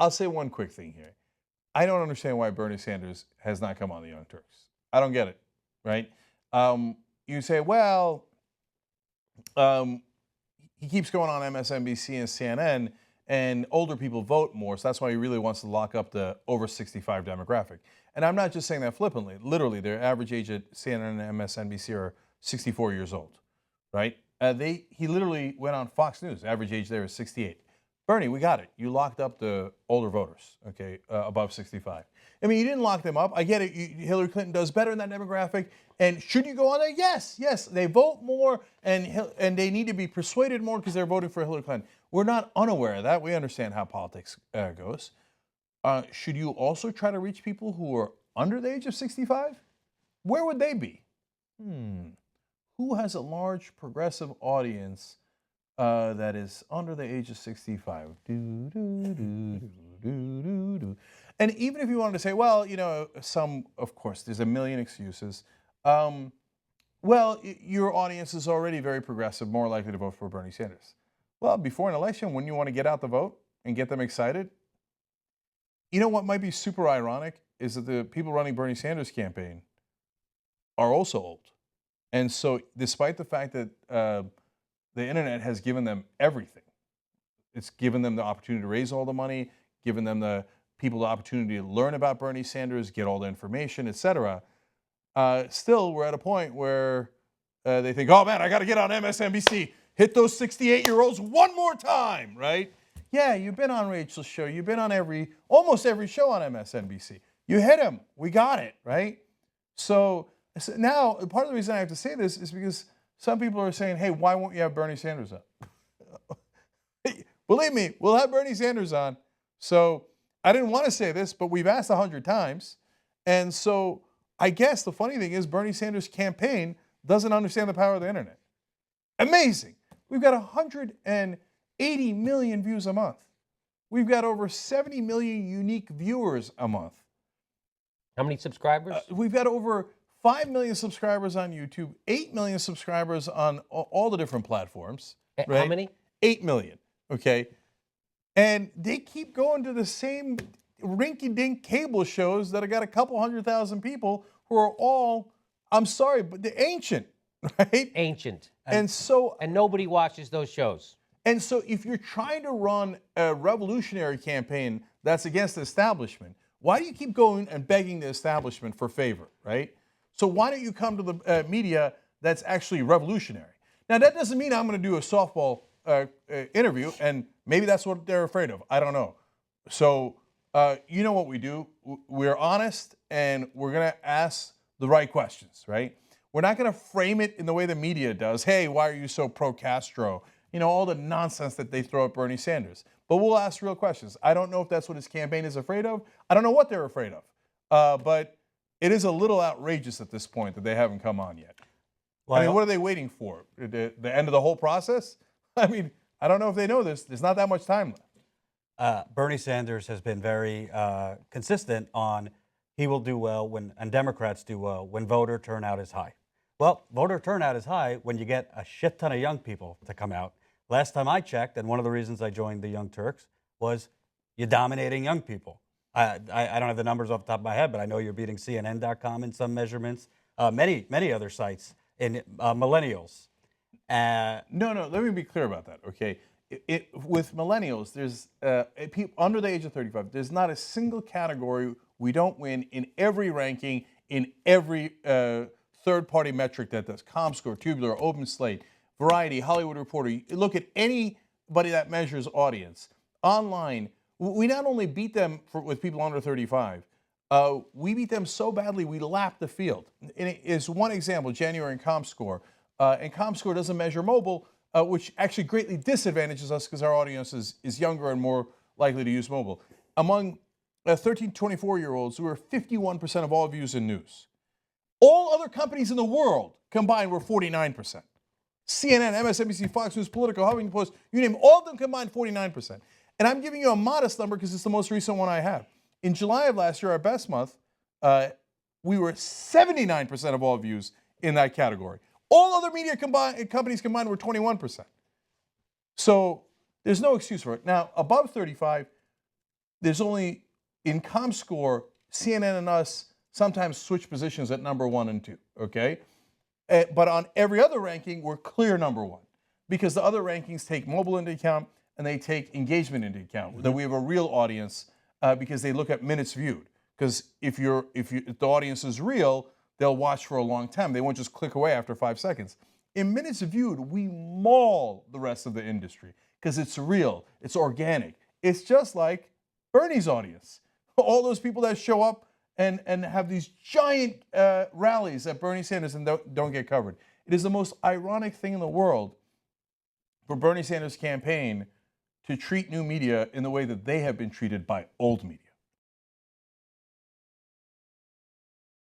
I'll say one quick thing here. I don't understand why Bernie Sanders has not come on the Young Turks. I don't get it, right? You say, well, um, he keeps going on MSNBC and CNN, and older people vote more, so that's why he really wants to lock up the over 65 demographic. And I'm not just saying that flippantly. Literally, their average age at CNN and MSNBC are 64 years old, right? He literally went on Fox News. Average age there is 68. Bernie, we got it. You locked up the older voters, okay, above 65. I mean, you didn't lock them up. I get it. Hillary Clinton does better in that demographic. And should you go on there? Yes, yes. They vote more, and they need to be persuaded more because they're voting for Hillary Clinton. We're not unaware of that. We understand how politics goes. Should you also try to reach people who are under the age of 65? Where would they be? Who has a large progressive audience that is under the age of 65? And even if you wanted to say, well, of course, there's a million excuses. Your audience is already very progressive, more likely to vote for Bernie Sanders. Well, before an election, wouldn't you want to get out the vote and get them excited? You know what might be super ironic is that the people running Bernie Sanders' campaign are also old. And so despite the fact that the internet has given them everything, it's given them the opportunity to raise all the money, given them the people the opportunity to learn about Bernie Sanders, get all the information, etc. Still, we're at a point where they think, oh man, I got to get on MSNBC, hit those 68-year-olds one more time, right? Yeah, you've been on Rachel's show. You've been on almost every show on MSNBC. You hit him. We got it, right? So now, part of the reason I have to say this is because some people are saying, hey, why won't you have Bernie Sanders on? Believe me, we'll have Bernie Sanders on. So I didn't want to say this, but we've asked 100 times. And so I guess the funny thing is Bernie Sanders' campaign doesn't understand the power of the internet. Amazing. We've got 180 million views a month. We've got over 70 million unique viewers a month. How many subscribers? We've got over 5 million subscribers on YouTube, 8 million subscribers on all the different platforms. Right? How many? 8 million, okay? And they keep going to the same rinky-dink cable shows that have got a couple 100,000 people who are all, I'm sorry, but they're ancient, right? Ancient. And nobody watches those shows. And so if you're trying to run a revolutionary campaign that's against the establishment, why do you keep going and begging the establishment for favor, right? So why don't you come to the media that's actually revolutionary? Now, that doesn't mean I'm going to do a softball interview, and maybe that's what they're afraid of. I don't know. So you know what we do? We're honest, and we're going to ask the right questions, right? We're not going to frame it in the way the media does. Hey, why are you so pro-Castro? You know, all the nonsense that they throw at Bernie Sanders. But we'll ask real questions. I don't know if that's what his campaign is afraid of. I don't know what they're afraid of. But it is a little outrageous at this point that they haven't come on yet. Well, I mean, what are they waiting for? The end of the whole process? I mean, I don't know if they know this. There's not that much time left. Bernie Sanders has been very consistent on he will do well and Democrats do well when voter turnout is high. Well, voter turnout is high when you get a shit ton of young people to come out. Last time I checked, and one of the reasons I joined the Young Turks was you're dominating young people. I don't have the numbers off the top of my head, but I know you're beating CNN.com in some measurements, many other sites in millennials. No, let me be clear about that, okay? With millennials, there's people under the age of 35, there's not a single category we don't win in every ranking, in every third-party metric that does. ComScore, Tubular, OpenSlate, Variety, Hollywood Reporter. You look at anybody that measures audience. Online, we not only beat them with people under 35, we beat them so badly we lapped the field. And it is one example, January in ComScore. And ComScore doesn't measure mobile, which actually greatly disadvantages us because our audience is younger and more likely to use mobile. Among 13 to 24-year-olds, we were 51% of all views in news. All other companies in the world combined were 49%. CNN, MSNBC, Fox News, Politico, Huffington Post, you name all of them combined 49%. And I'm giving you a modest number because it's the most recent one I have. In July of last year, our best month, we were 79% of all views in that category. All other media companies combined were 21%. So there's no excuse for it. Now, above 35, there's only, in ComScore, CNN and us sometimes switch positions at number 1 and 2, okay? But on every other ranking, we're clear number 1 because the other rankings take mobile into account and they take engagement into account, that we have a real audience because they look at minutes viewed. Because if the audience is real, they'll watch for a long time. They won't just click away after 5 seconds. In minutes viewed, we maul the rest of the industry because it's real, it's organic. It's just like Bernie's audience. All those people that show up and have these giant rallies at Bernie Sanders and don't get covered. It is the most ironic thing in the world for Bernie Sanders' campaign to treat new media in the way that they have been treated by old media.